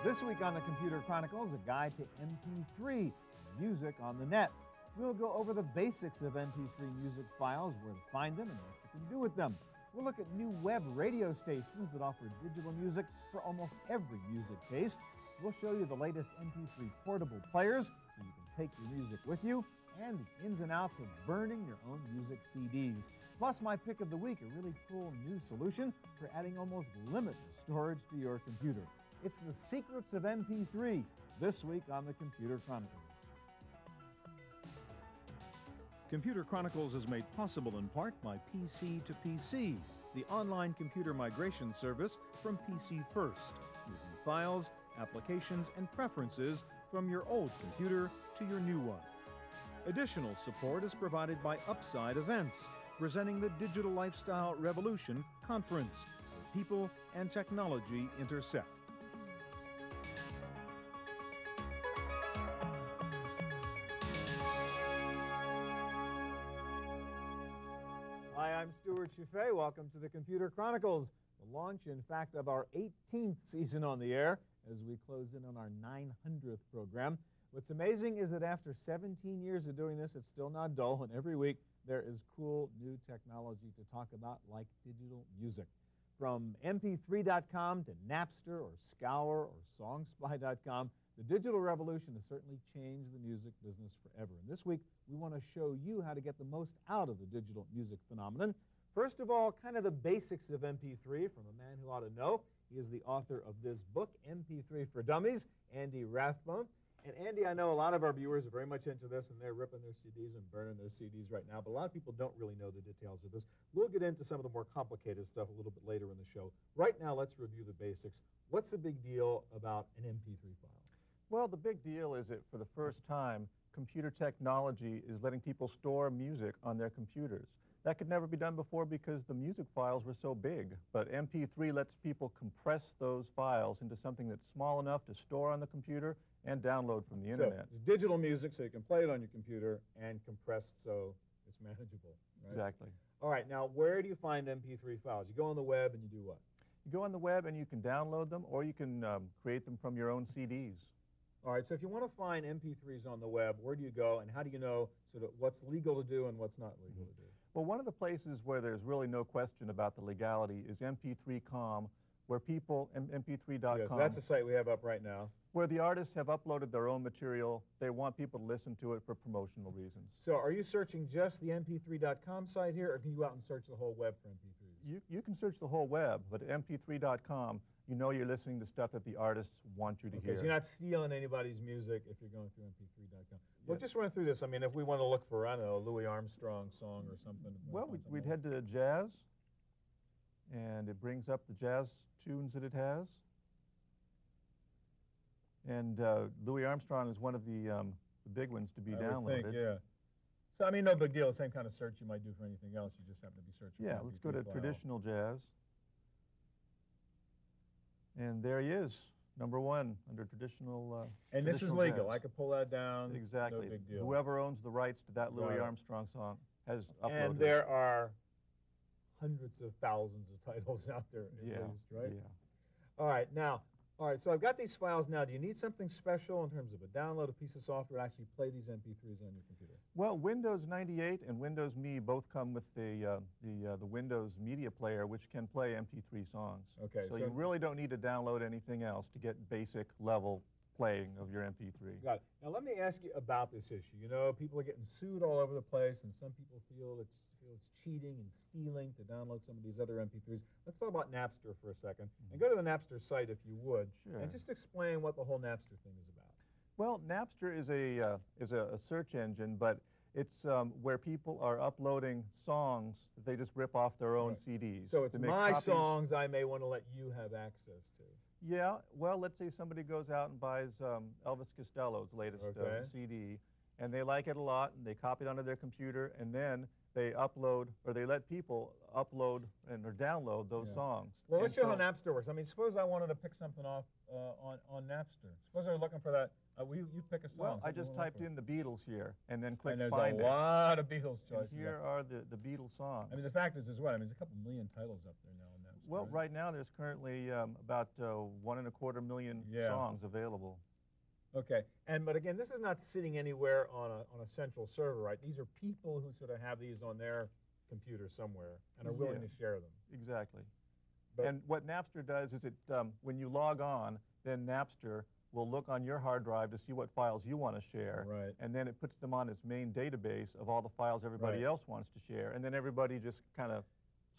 This week on the Computer Chronicles, a guide to MP3, music on the net. We'll go over the basics of MP3 music files, where to find them and what you can do with them. We'll look at new web radio stations that offer digital music for almost every music taste. We'll show you the latest MP3 portable players so you can take your music with you, and the ins and outs of burning your own music CDs. Plus, my pick of the week, a really cool new solution for adding almost limitless storage to your computer. It's the secrets of MP3, this week on the Computer Chronicles. Computer Chronicles is made possible in part by PC to PC, the online computer migration service from PC First, moving files, applications, and preferences from your old computer to your new one. Additional support is provided by Upside Events, presenting the Digital Lifestyle Revolution Conference, where people and technology intersect. Hi, I'm Stuart Chaffee. Welcome to the Computer Chronicles, the launch, in fact, of our 18th season on the air as we close in on our 900th program. What's amazing is that after 17 years of doing this, it's still not dull, and every week there is cool new technology to talk about, like digital music. From MP3.com to Napster or Scour or Songspy.com, the digital revolution has certainly changed the music business forever. And this week, we want to show you how to get the most out of the digital music phenomenon. First of all, kind of the basics of MP3 from a man who ought to know. He is the author of this book, MP3 for Dummies, Andy Rathbone. And Andy, I know a lot of our viewers are very much into this, and they're ripping their CDs and burning their CDs right now, but a lot of people don't really know the details of this. We'll get into some of the more complicated stuff a little bit later in the show. Right now, let's review the basics. What's the big deal about an MP3 file? Well, the big deal is that for the first time, computer technology is letting people store music on their computers. That could never be done before because the music files were so big. But MP3 lets people compress those files into something that's small enough to store on the computer and download from the internet. So it's digital music, so you can play it on your computer, and compressed so it's manageable, right? Exactly. All right, now where do you find MP3 files? You go on the web and you do what? You go on the web and you can download them, or you can create them from your own CDs. All right, so if you want to find MP3s on the web, where do you go, and how do you know sort of what's legal to do and what's not legal to do? Well, one of the places where there's really no question about the legality is MP3.com, where people, MP3.com. Yes, that's a site we have up right now. Where the artists have uploaded their own material. They want people to listen to it for promotional reasons. So are you searching just the MP3.com site here, or can you go out and search the whole web for MP3s? You can search the whole web, but at MP3.com, you know you're listening to stuff that the artists want you to hear. So you're not stealing anybody's music if you're going through MP3.com. Well, just run through this. I mean, if we want to look for, I don't know, a Louis Armstrong song or something. Well, we'd head to jazz, and it brings up the jazz tunes that it has. And Louis Armstrong is one of the big ones to be downloaded. I would think, yeah. So, I mean, no big deal. The same kind of search you might do for anything else. You just happen to be searching for Yeah, let's go to traditional jazz. And there he is, -- under traditional And this is legal. jazz. I could pull that down. Exactly. No big deal. Whoever owns the rights to that Louis Armstrong song has uploaded And there are hundreds of thousands of titles out there at least, right? Yeah. All right, so I've got these files now. Do you need something special in terms of a download, a piece of software to actually play these MP3s on your computer? Well, Windows 98 and Windows Me both come with the Windows Media Player, which can play MP3 songs. Okay. So you really don't need to download anything else to get basic level playing of your MP3. Got it. Now let me ask you about this issue. You know, people are getting sued all over the place, and some people feel it's cheating and stealing to download some of these other MP3s. Let's talk about Napster for a second, and go to the Napster site if you would, and just explain what the whole Napster thing is about. Well, Napster is a search engine, but it's where people are uploading songs that they just rip off their own CDs. So it's my songs I may want to let you have access to. Yeah, well, let's say somebody goes out and buys Elvis Costello's latest CD, and they like it a lot, and they copy it onto their computer, and then they upload, or they let people upload or download those songs. Well, let's show how Napster works. I mean, suppose I wanted to pick something off on Napster. Suppose I was looking for that. You pick a song. Well, I just typed in the Beatles here, and then clicked Find It. And there's a lot of Beatles choices. And here are the Beatles songs. I mean, the fact is as well, I mean, there's a couple million titles up there now on Napster. Well, right now there's currently about 1.25 million songs available. Okay, but again, this is not sitting anywhere on a central server, right? These are people who sort of have these on their computer somewhere and are willing to share them. Exactly. And what Napster does is when you log on, then Napster will look on your hard drive to see what files you want to share, and then it puts them on its main database of all the files everybody else wants to share, and then everybody just kind of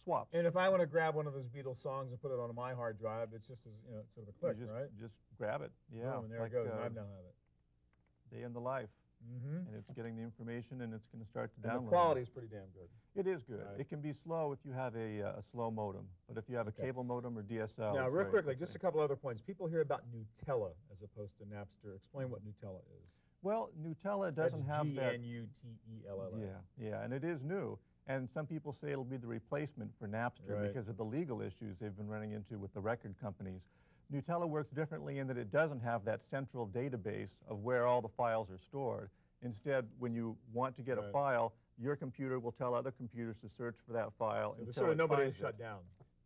swaps. And if I want to grab one of those Beatles songs and put it on my hard drive, it's just sort of a click, right? Just grab it. Yeah. Oh, and there it goes. I now have it. Day in the life. And it's getting the information, and it's going to start to download. And the quality is pretty damn good. It is good. It can be slow if you have a slow modem, but if you have a cable modem or DSL. Now, real quickly, just a couple other points. People hear about Nutella as opposed to Napster. Explain what Nutella is. Well, Nutella doesn't have that. G-N-U-T-E-L-L-A. Yeah, and it is new. And some people say it'll be the replacement for Napster because of the legal issues they've been running into with the record companies. Nutella works differently in that it doesn't have that central database of where all the files are stored. Instead, when you want to get a file, your computer will tell other computers to search for that file. So sort of nobody is shut down.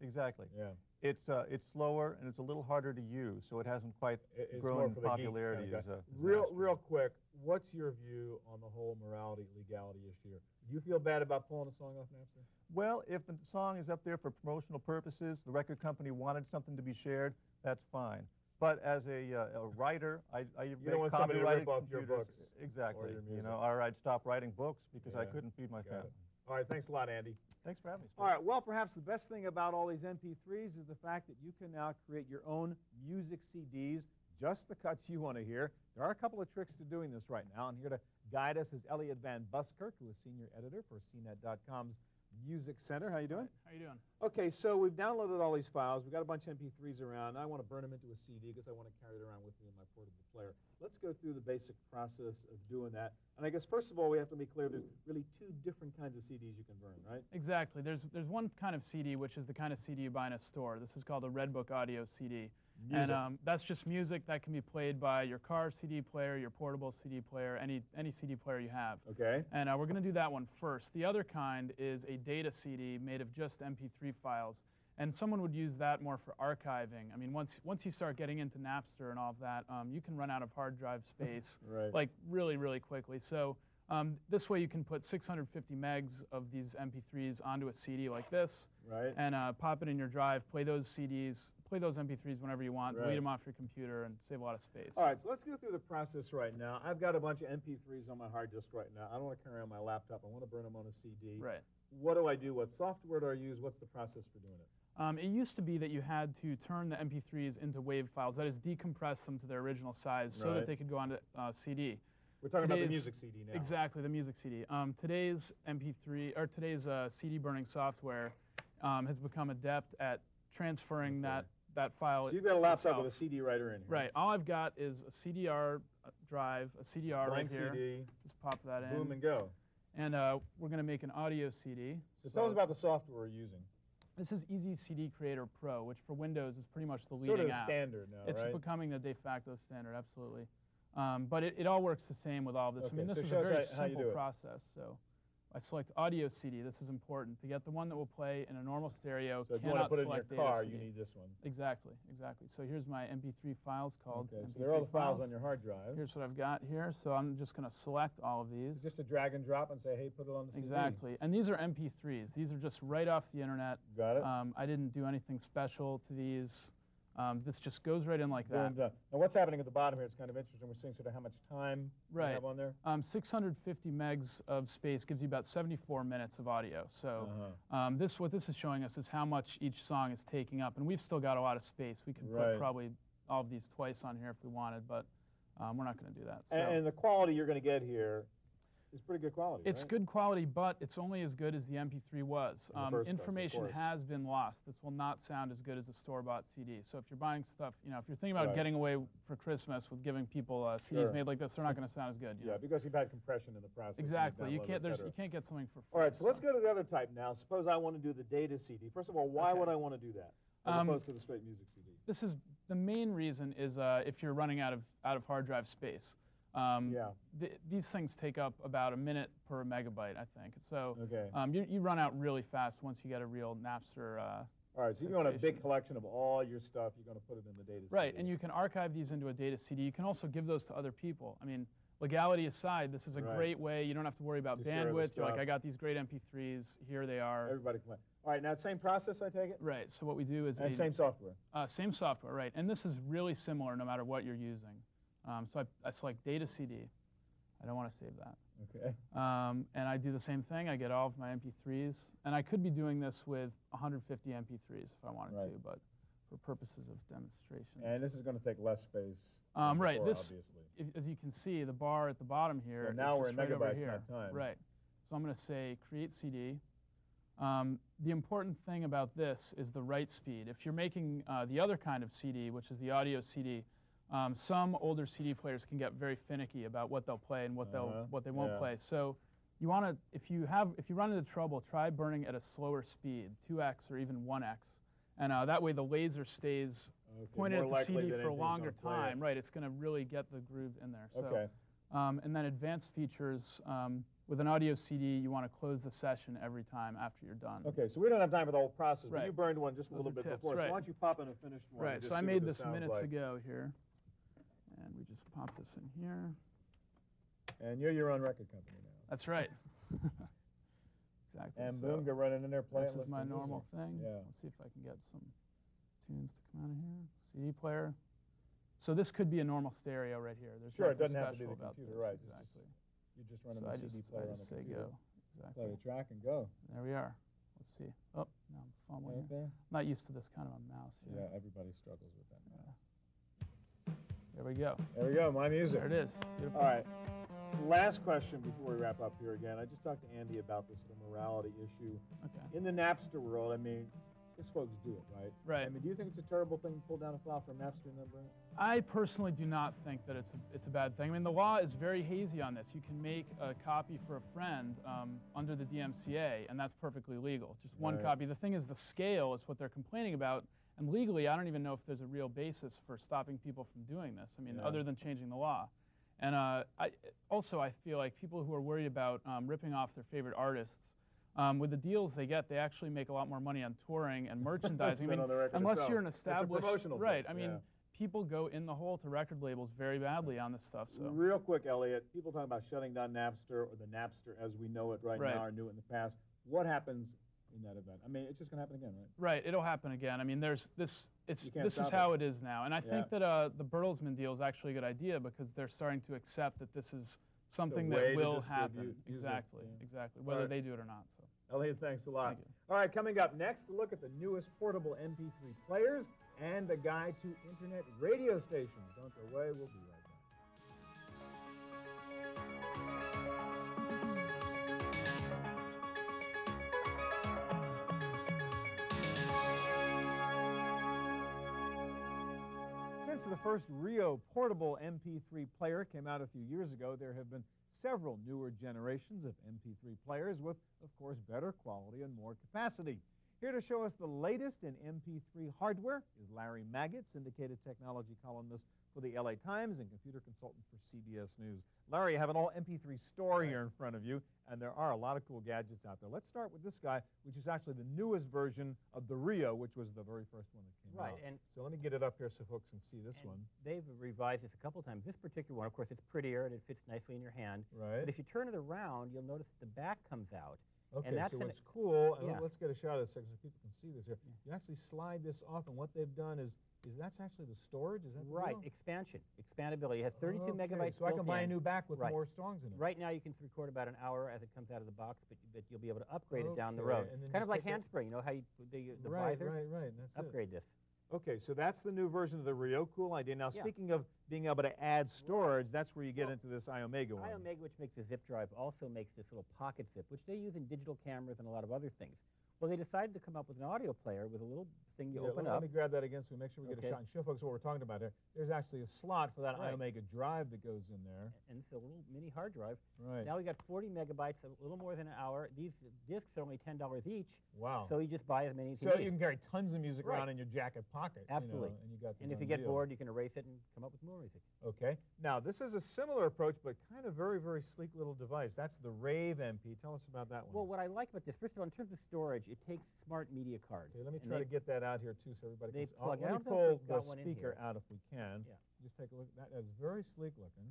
Exactly. Yeah. It's slower and it's a little harder to use, so it hasn't quite grown in popularity as a real quick. What's your view on the whole morality legality issue here? Do you feel bad about pulling a song off Napster? Well, if the song is up there for promotional purposes, the record company wanted something to be shared, that's fine. But as a writer, I you don't want somebody to rip off your books. Exactly. Or your music. Or I'd stop writing books because I couldn't feed my family. All right, thanks a lot, Andy. Thanks for having me. All right, well, perhaps the best thing about all these MP3s is the fact that you can now create your own music CDs, just the cuts you want to hear. There are a couple of tricks to doing this right now, and here to guide us is Elliot Van Buskirk, who is senior editor for CNET.com's Music Center. How you doing? How you doing? Okay, so we've downloaded all these files. We've got a bunch of MP3s around. I want to burn them into a CD because I want to carry it around with me in my portable player. Let's go through the basic process of doing that. And I guess, first of all, we have to be clear there's really two different kinds of CDs you can burn, right? Exactly. There's one kind of CD, which is the kind of CD you buy in a store. This is called a Redbook Audio CD. Music. And that's just music that can be played by your car CD player, your portable CD player, any CD player you have. Okay. And we're going to do that one first. The other kind is a data CD made of just MP3 files. And someone would use that more for archiving. I mean, once you start getting into Napster and all of that, you can run out of hard drive space like really, really quickly. So this way you can put 650 megs of these MP3s onto a CD like this, and pop it in your drive, play those CDs, play those MP3s whenever you want, delete them off your computer, and save a lot of space. All right, so let's go through the process right now. I've got a bunch of MP3s on my hard disk right now. I don't want to carry on my laptop. I want to burn them on a CD. Right. What do I do? What software do I use? What's the process for doing it? It used to be that you had to turn the MP3s into WAV files, that is, decompress them to their original size so that they could go onto CD. We're talking about the music CD now. Exactly, the music CD. Today's MP3 or today's CD burning software has become adept at transferring that file. So you've got a laptop with a CD writer in here. Right. All I've got is a CDR drive, a CDR Blank right here. CD. Just pop that in. Boom and go. And we're going to make an audio CD. So tell us about the software we're using. This is Easy CD Creator Pro, which for Windows is pretty much the leading sort of app. standard now, It's becoming the de facto standard, absolutely. But it all works the same with all of this. Okay, I mean, this so is show a us very how you simple do it. process. So I select Audio CD. This is important. To get the one that will play in a normal stereo, so if you want to put it in your car, you need this one. Exactly, exactly. So here's my MP3 files called MP3 so there are all the files on your hard drive. Here's what I've got here. So I'm just going to select all of these. It's just a drag and drop and say, hey, put it on the CD. Exactly. And these are MP3s. These are just right off the internet. Got it. I didn't do anything special to these. This just goes right in like that. Now, what's happening at the bottom here? It's kind of interesting. We're seeing sort of how much time you have on there. 650 megs of space gives you about 74 minutes of audio. So what this is showing us is how much each song is taking up. And we've still got a lot of space. We could put probably all of these twice on here if we wanted, but we're not going to do that. So. And the quality you're going to get here is pretty good quality, It's good quality, but it's only as good as the MP3 was. Information place, has been lost. This will not sound as good as a store-bought CD. So if you're buying stuff, if you're thinking about getting away for Christmas with giving people CDs made like this, they're not going to sound as good. Yeah, because you've had compression in the process. Exactly. You can't get something for free. All right, so let's go to the other type now. Suppose I want to do the data CD. First of all, why would I want to do that as opposed to the straight music CD? This is the main reason is if you're running out of hard drive space. These things take up about a minute per megabyte, I think. So you run out really fast once you get a real Napster. All All right, so you want a big collection of all your stuff. You're going to put it in the data CD. Right, and you can archive these into a data CD. You can also give those to other people. I mean, legality aside, this is a great way. You don't have to worry about bandwidth. You're like, I got these great MP3s. Here they are. Everybody can play. All right, now same process, I take it? Right, so what we do is... And same software? Same software, right. And this is really similar no matter what you're using. So I select data CD. I don't want to save that. Okay. And I do the same thing. I get all of my MP3s. And I could be doing this with 150 MP3s if I wanted to, but for purposes of demonstration. And this is going to take less space. Right. Before, this, obviously. as you can see, the bar at the bottom here. So now we're in right megabytes, here. not time. Right. So I'm going to say create CD. The important thing about this is the write speed. If you're making the other kind of CD, which is the audio CD, some older CD players can get very finicky about what they'll play and what they won't play. So you want to, if you run into trouble, try burning at a slower speed, 2x or even 1x, and that way the laser stays pointed at the CD for a longer time. Right, it's going to really get the groove in there. So, and then advanced features. With an audio CD, you want to close the session every time after you're done. Okay, so we don't have time for the whole process, but you burned one just a little bit before. So why don't you pop in a finished one? Right, so I made this minutes ago here. And we just pop this in here. And you're your own record company now. That's right. Exactly. And boom, go running in there, play it. This is my normal thing. Yeah. Let's see if I can get some tunes to come out of here. CD player. So this could be a normal stereo right here. There's it doesn't special have to be the about computer, this. right? Exactly. You're just running the CD player on the computer. Go. Exactly. Play a track and go. There we are. Let's see. Oh, now I'm fumbling. There? I'm not used to this kind of a mouse here. Yeah, everybody struggles with that. There we go. There we go, my music. There it is. Beautiful. All right. Last question before we wrap up here again. I just talked to Andy about this morality issue. Okay. In the Napster world, I mean, guess folks do it, right? Right. I mean, do you think it's a terrible thing to pull down a file from Napster number? I personally do not think that it's a bad thing. I mean, the law is very hazy on this. You can make a copy for a friend under the DMCA, and that's perfectly legal. Just one copy. The thing is, the scale is what they're complaining about. And legally, I don't even know if there's a real basis for stopping people from doing this. I mean, other than changing the law. And I feel like people who are worried about ripping off their favorite artists, with the deals they get, they actually make a lot more money on touring and merchandising. I mean, unless you're an established, right? I mean, people go in the hole to record labels very badly on this stuff. So real quick, Elliot, people talk about shutting down Napster or the Napster as we know it right now or knew it in the past. What happens in that event? I mean, it's just going to happen again, right? Right, it'll happen again. I mean, there's this. This is how it is now, and I think that the Bertelsmann deal is actually a good idea because they're starting to accept that this is something that will happen. Exactly, exactly. Whether they do it or not. So. Elliot, thanks a lot. Thank you. All right, coming up next, a look at the newest portable MP3 players and a guide to internet radio stations. Don't go away. We'll be right back. Since the first Rio portable MP3 player came out a few years ago, there have been several newer generations of MP3 players with, of course, better quality and more capacity. Here to show us the latest in MP3 hardware is Larry Maggett, syndicated technology columnist for the LA Times and computer consultant for CBS News. Larry, you have an all MP3 store here in front of you, and there are a lot of cool gadgets out there. Let's start with this guy, which is actually the newest version of the Rio, which was the very first one that came out. And so let me get it up here so folks can see this one. They've revised this a couple times. This particular one, of course, it's prettier and it fits nicely in your hand. Right. But if you turn it around, you'll notice that the back comes out. Okay, and that's so what's cool, and yeah. let's get a shot of this so people can see this here. You actually slide this off, and what they've done is that's actually the storage? Is that the right, deal? Expansion, expandability. It has 32 megabytes so I can buy a in. new back with more songs in it. Right now you can record about an hour as it comes out of the box, but you'll be able to upgrade it down the road. Kind of like handspring, you know how the visor? Right, that's upgrade this. Okay, so that's the new version of the Rio. Cool idea. Now, speaking of being able to add storage, that's where you get into this iOmega one. iOmega, which makes a zip drive, also makes this little pocket zip, which they use in digital cameras and a lot of other things. Well, they decided to come up with an audio player with a little thing you open up. Let me grab that again so we make sure we get a shot and show folks what we're talking about here. There's actually a slot for that iOmega drive that goes in there. And it's a little mini hard drive. Right. Now we got 40 megabytes, a little more than an hour. These discs are only $10 each. Wow. So you just buy as many as you need. So you can carry tons of music around in your jacket pocket. Absolutely. You know, and you got and if you get bored, you can erase it and come up with more music. Okay. Now, this is a similar approach, but kind of very, very sleek little device. That's the Rave MP. Tell us about that one. Well, what I like about this, first of all, in terms of storage, It takes smart media cards. Okay, let me and try to get that out here, too, so everybody they can see. plug- I Let me don't know if pull they've got the one in speaker here. out if we can. Yeah. Just take a look. That's very sleek looking.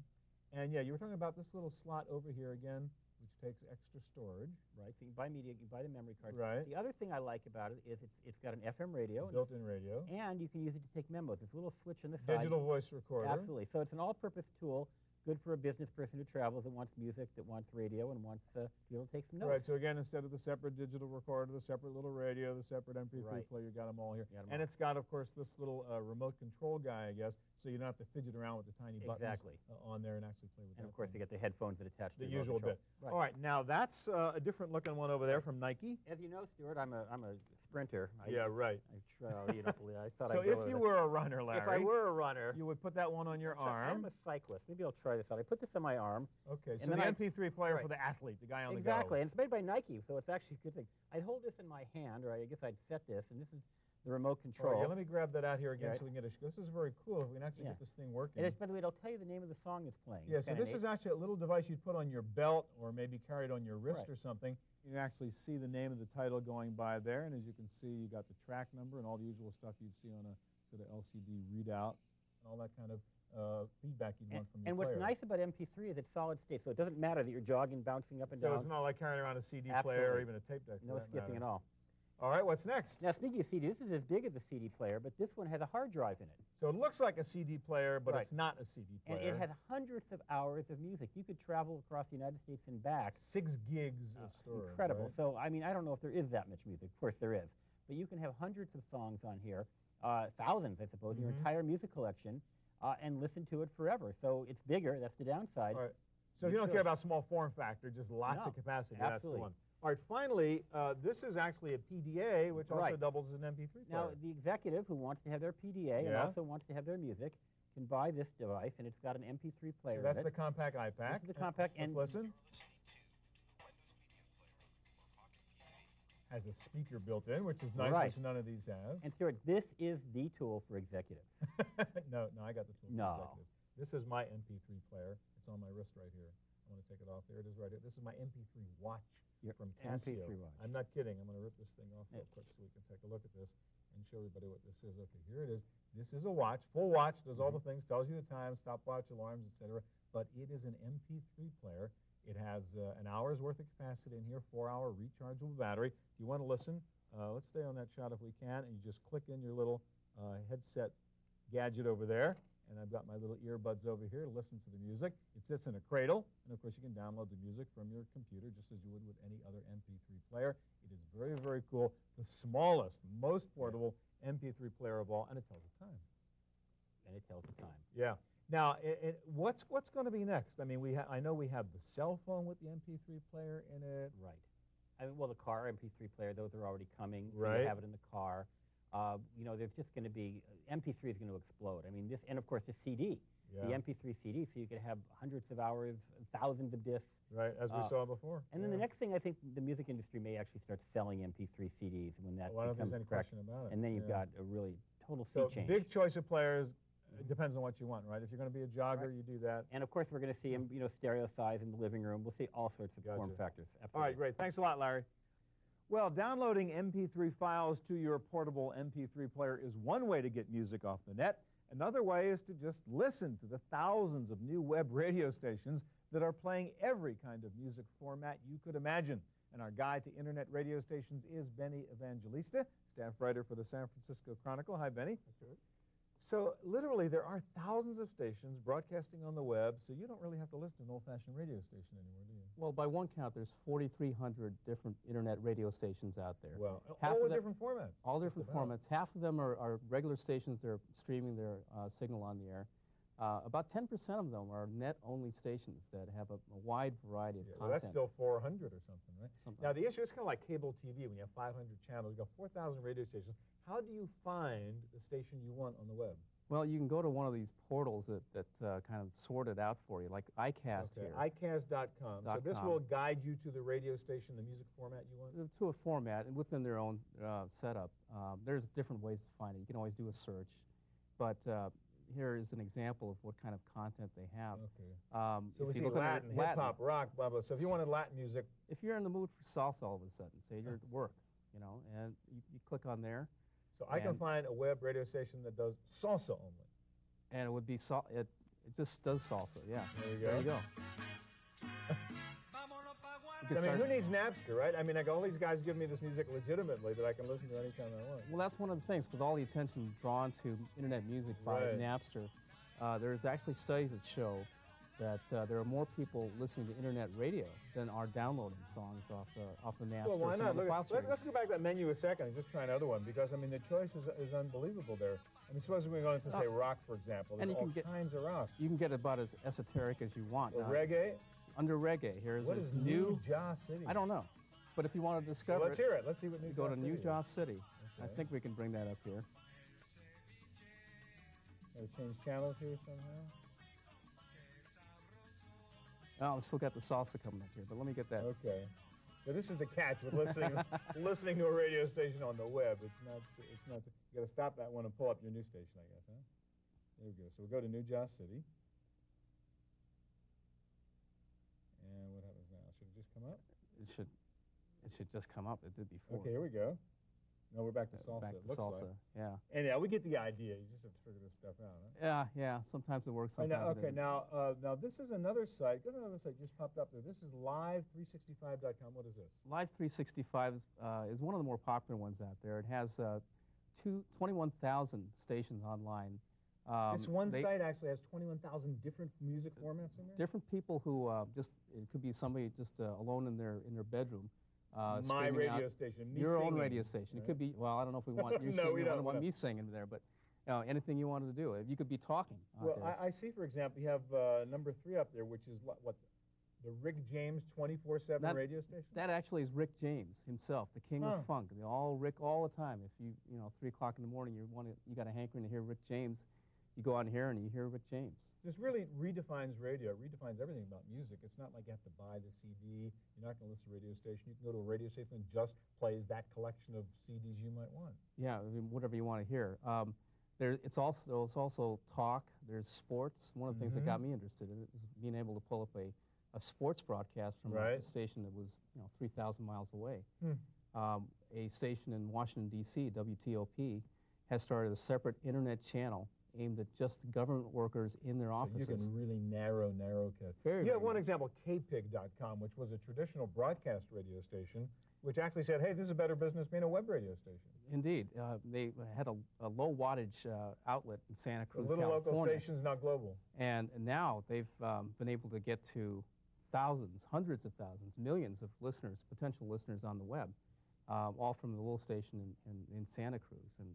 And, yeah, you were talking about this little slot over here again, which takes extra storage. Right, so you buy media, you buy the memory cards. Right. The other thing I like about it is it's got an FM radio. Built-in radio. And you can use it to take memos. There's a little switch on the side. Digital voice recorder. Absolutely. So it's an all-purpose tool, good for a business person who travels and wants music, that wants radio, and wants to be able to take some notes. Right, so again, instead of the separate digital recorder, the separate little radio, the separate MP3 Right. player, you got them all here. Got 'em And all. it's got, of course, this little remote control guy, I guess, so you don't have to fidget around with the tiny buttons Exactly. On there and actually play with And that of course, thing. they get the headphones that attach to The the remote usual control. bit. Right. All right, now that's a different looking one over there from Nike. As you know, Stuart, I'm a sprinter. Yeah, right. You don't believe. I thought So I'd go if with you it. were a runner, Larry, If I were a runner, you would put that one on your I'm arm. a cyclist. Maybe I'll try this out. I put this on my arm. Okay, so and the then I- MP3 player right. for the athlete, the guy on Exactly, the go. and it's made by Nike, so it's actually a good thing. I'd hold this in my hand, or I guess I'd set this, and this is the remote All control. right, yeah, let me grab that out here again Right. so we can get a. This is very cool. If we can actually Yeah. get this thing working. And it's, by the way, it'll tell you the name of the song that's playing. Yeah, It's so kinda this neat. is actually a little device you'd put on your belt or maybe carried on your wrist Right. or something. You can actually see the name of the title going by there, and as you can see, you got the track number and all the usual stuff you'd see on a sort of LCD readout and all that kind of feedback you'd want from your And what's player. nice about MP3 is it's solid state, so it doesn't matter that you're jogging, bouncing up and So down. it's not like carrying around a CD player Absolutely. or even a tape deck. for No that skipping matter. at all. All right, what's next? Now, speaking of CD, this is as big as a CD player, but this one has a hard drive in it. So it looks like a CD player, but Right. it's not a CD player. And it has hundreds of hours of music. You could travel across the United States and back. 6 gigs of storage. Incredible. right? So, I mean, I don't know if there is that much music. Of course there is. But you can have hundreds of songs on here, thousands, I suppose, your Mhm. entire music collection, and listen to it forever. So it's bigger. That's the downside. All right. So if You you don't should. care about small form factor, just lots No, of capacity, that's the absolutely. one. All right, finally, this is actually a PDA, which also Right. doubles as an MP3 player. Now, the executive who wants to have their PDA and Yeah. also wants to have their music can buy this device, and it's got an MP3 player So that's in the it. compact iPack. This is the compact, Let's and listen. Has a speaker built in, which is nice, Right. which none of these have. And Stuart, this is the tool for executives. no, I got the tool. for No. executives. This is my MP3 player. It's on my wrist right here. I want to take it off. There it is right here. This is my MP3 watch Your from Casio. MP3 watch. I'm not kidding. I'm going to rip this thing off real Yeah. quick so we can take a look at this and show everybody what this is. Okay, here it is. This is a watch, full watch, does all the things, tells you the time, stopwatch, alarms, etc. But it is an MP3 player. It has an hour's worth of capacity in here, 4-hour rechargeable battery. If you want to listen, let's stay on that shot if we can, and you just click in your little headset gadget over there, and I've got my little earbuds over here to listen to the music. It sits in a cradle, and of course you can download the music from your computer just as you would with any other MP3 player. It is very, very cool. The smallest, most portable MP3 player of all, and it tells the time. And it tells the time. Yeah. Now, what's going to be next? I mean, I know we have the cell phone with the MP3 player in it. Right. I mean, well, the car MP3 player, those are already coming. So Right. you have it in the car. You know, there's just going to be, MP3 is going to explode. I mean, this, and of course the CD, Yeah. the MP3 CD, so you could have hundreds of hours, thousands of discs. Right, as we saw before. And then the Yeah. next thing, I think the music industry may actually start selling MP3 CDs when that Well, I don't think becomes there's any correct. question about it. And then you've Yeah. got a really total sea So change. big choice of players. It depends on what you want, right? If you're going to be a jogger, Right. you do that. And of course, we're going to see them, you know, stereo size in the living room. We'll see all sorts of form Gotcha. factors. Absolutely. All right, great. Thanks a lot, Larry. Well, downloading MP3 files to your portable MP3 player is one way to get music off the net. Another way is to just listen to the thousands of new web radio stations that are playing every kind of music format you could imagine. And our guide to internet radio stations is Benny Evangelista, staff writer for the San Francisco Chronicle. Hi, Benny. So literally there are thousands of stations broadcasting on the web, so you don't really have to listen to an old-fashioned radio station anymore, do you? Well, by one count, there's 4,300 different internet radio stations out there. Well, Half all of with them- different formats. All just different about. formats. Half of them are regular stations that are streaming their signal on the air. About 10% of them are net-only stations that have a wide variety of Yeah, well, content. that's still 400 or something, right? Something Now, like the issue is kind of like cable TV. When you have 500 channels, you've got 4,000 radio stations. How do you find the station you want on the web? Well, you can go to one of these portals that kind of sort it out for you, like iCast here. iCast.com. So this .com. will guide you to the radio station, the music format you want? To a format and within their own setup. There's different ways to find it. You can always do a search. But here is an example of what kind of content they have. Okay. So we if you see look under Latin, hip-hop, rock, blah, blah. So if you wanted Latin music, If you're in the mood for salsa all of a sudden, say you're at work, you know, and you click on there. So I can find a web radio station that does salsa only. And it would be it just does salsa, yeah. There you go. There you go. I mean, who needs Napster, right? I mean, like all these guys give me this music legitimately that I can listen to anytime I want. Well, that's one of the things. With all the attention drawn to internet music by Napster, there's actually studies that show that there are more people listening to internet radio than are downloading songs off the Napster. Well, why not? Look, let's go back to that menu a second and just try another one, because, I mean, the choice is unbelievable there. I mean, suppose we go into, say, rock, for example. There's all kinds of rock. You can get about as esoteric as you want. Well, reggae? Under reggae, here's what this is New Jaw City? I don't know. But if you want to discover let's hear it. Let's see what New Jaw Go to City New is. Jaw City. Okay. I think we can bring that up here. Got to change channels here somehow? Oh, I've still got the salsa coming up here, but let me get that. Okay. So this is the catch with listening to a radio station on the web. It's not. You got to stop that one and pull up your new station, I guess, huh? There we go. So we'll go to New Jaw City. And what happens now? Should it just come up? It should just come up. It did before. Okay, here we go. No, we're back to salsa. Back to salsa. Like. Yeah. And yeah, we get the idea. You just have to figure this stuff out, huh? Yeah. Sometimes it works. Sometimes it doesn't. Now this is another site. Go to another site. Just popped up there. This is live365.com. What is this? Live365 is one of the more popular ones out there. It has 21,000 stations online. This one site actually has 21,000 different music formats in there? Different people who it could be somebody just alone in their bedroom. My radio station, me your singing. own radio station. Right? It could be, well, I don't know if we want you singing, we don't want me singing there, but anything you wanted to do. You could be talking out there. I see, for example, you have number 3 up there, which is what the Rick James 24/7 radio station? That actually is Rick James himself, the king of funk. Rick all the time. If you 3 o'clock in the morning, you got a hankering to hear Rick James, you go on here and you hear Rick James. This really redefines radio. It redefines everything about music. It's not like you have to buy the CD. You're not going to listen to a radio station. You can go to a radio station and just plays that collection of CDs you might want. Yeah, I mean, whatever you want to hear. It's also talk. There's sports. One of the things that got me interested in it is being able to pull up a sports broadcast from a station that was 3,000 miles away. A station in Washington, D.C., WTOP, has started a separate internet channel aimed at just government workers in their offices. So you can really narrow cut. You have one example, kpig.com, which was a traditional broadcast radio station, which actually said, hey, this is a better business being a web radio station. Indeed. They had a low wattage outlet in Santa Cruz, California. Little local stations, not global. And now they've been able to get to thousands, hundreds of thousands, millions of listeners, potential listeners on the web, all from the little station in Santa Cruz. And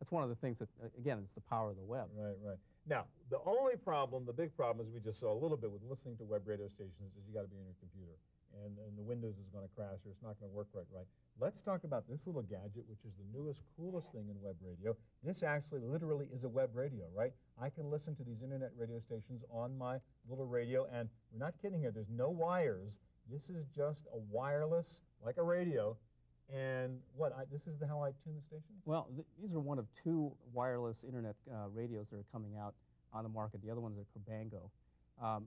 that's one of the things that, again, it's the power of the web. Right. Now, the only problem, the big problem, as we just saw a little bit with listening to web radio stations, is you got to be on your computer. And the Windows is going to crash or it's not going to work right. Let's talk about this little gadget, which is the newest, coolest thing in web radio. This actually literally is a web radio, right? I can listen to these internet radio stations on my little radio, and we're not kidding here. There's no wires. This is just a wireless, like a radio. And this is how I tune the stations? Well, these are one of 2 wireless internet radios that are coming out on the market. The other ones are Cabango.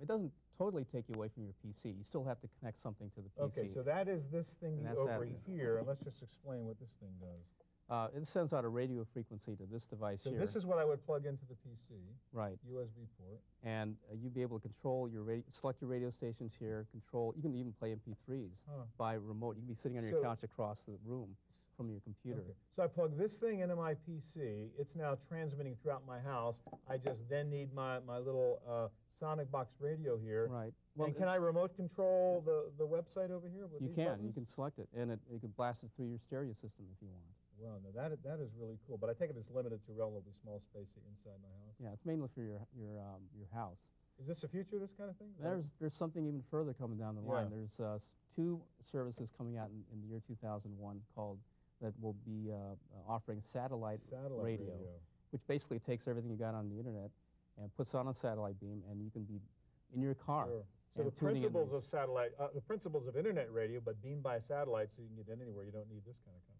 It doesn't totally take you away from your PC. You still have to connect something to the PC. Okay, so that is this thing over here, and let's just explain what this thing does. It sends out a radio frequency to this device here. So this is what I would plug into the PC. Right. USB port. And you'd be able to control select your radio stations here, you can even play MP3s by remote. You can be sitting on your couch across the room from your computer. Okay. So I plug this thing into my PC. It's now transmitting throughout my house. I just then need my little Sonic Box radio here. Right. Well, and can I remote control the website over here with you these can. buttons? You can select it, and you can blast it through your stereo system if you want. Well, no, that is really cool. But I take it it's limited to relatively small space inside my house. Yeah, it's mainly for your house. Is this the future, this kind of thing? There's something even further coming down the line. There's 2 services coming out in the year 2001 that will be offering satellite radio, which basically takes everything you got on the internet and puts on a satellite beam, and you can be in your car. Sure. So the principles of satellite, the principles of internet radio, but beamed by satellite, so you can get anywhere. You don't need this kind of combination.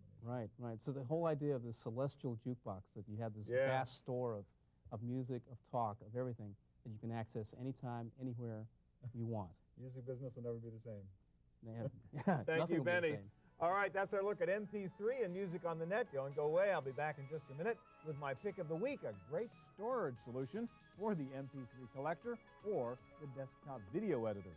Right. So the whole idea of this celestial jukebox, that you have this vast store of music, of talk, of everything that you can access anytime, anywhere you want. Music business will never be the same. Yeah, Thank you, Benny. All right, that's our look at MP3 and music on the net. Don't go away. I'll be back in just a minute with my pick of the week, a great storage solution for the MP3 collector or the desktop video editor.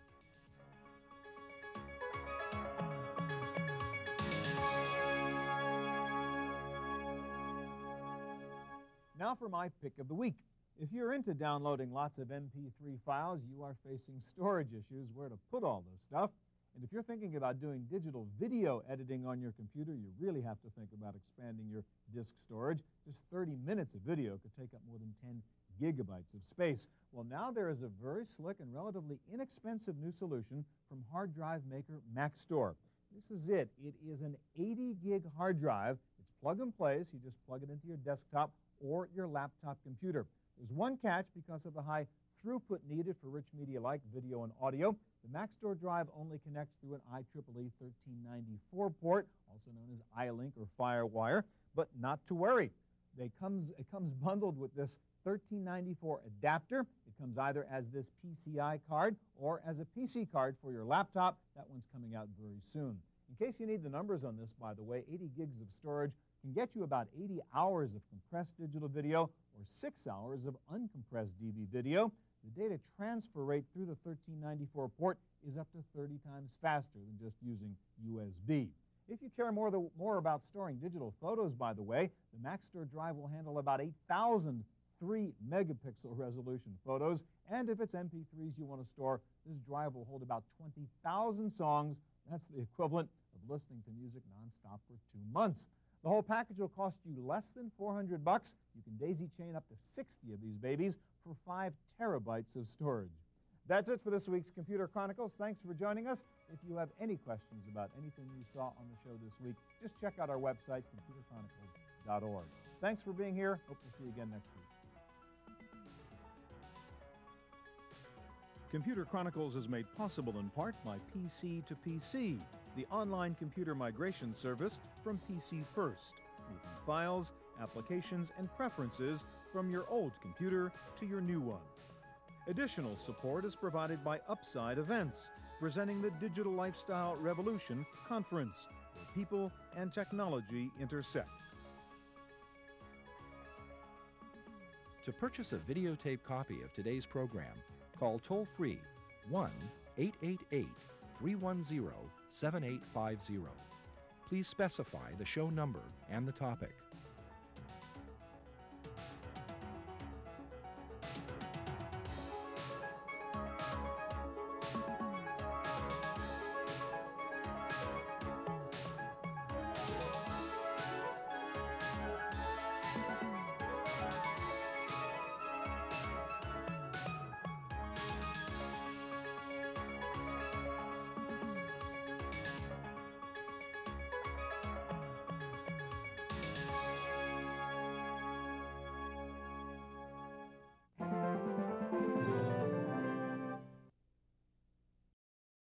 Now for my pick of the week. If you're into downloading lots of MP3 files, you are facing storage issues, where to put all this stuff. And if you're thinking about doing digital video editing on your computer, you really have to think about expanding your disk storage. Just 30 minutes of video could take up more than 10 gigabytes of space. Well, now there is a very slick and relatively inexpensive new solution from hard drive maker Maxtor. This is it. It is an 80 gig hard drive. It's plug and play, so you just plug it into your desktop or your laptop computer. There's one catch because of the high throughput needed for rich media like video and audio. The Maxtor drive only connects through an IEEE 1394 port, also known as iLink or FireWire, but not to worry. It comes bundled with this 1394 adapter. It comes either as this PCI card or as a PC card for your laptop. That one's coming out very soon. In case you need the numbers on this, by the way, 80 gigs of storage can get you about 80 hours of compressed digital video or 6 hours of uncompressed DV video. The data transfer rate through the 1394 port is up to 30 times faster than just using USB. If you care more about storing digital photos, by the way, the Maxtor drive will handle about 8,000 3-megapixel resolution photos, and if it's MP3s you want to store, this drive will hold about 20,000 songs. That's the equivalent of listening to music nonstop for 2 months. The whole package will cost you less than $400. You can daisy chain up to 60 of these babies for 5 terabytes of storage. That's it for this week's Computer Chronicles. Thanks for joining us. If you have any questions about anything you saw on the show this week, just check out our website, computerchronicles.org. Thanks for being here. Hope to see you again next week. Computer Chronicles is made possible in part by PC to PC, the online computer migration service from PC First, moving files, applications, and preferences from your old computer to your new one. Additional support is provided by Upside Events, presenting the Digital Lifestyle Revolution Conference, where people and technology intersect. To purchase a videotape copy of today's program, call toll-free 1-888-310-7850. Please specify the show number and the topic.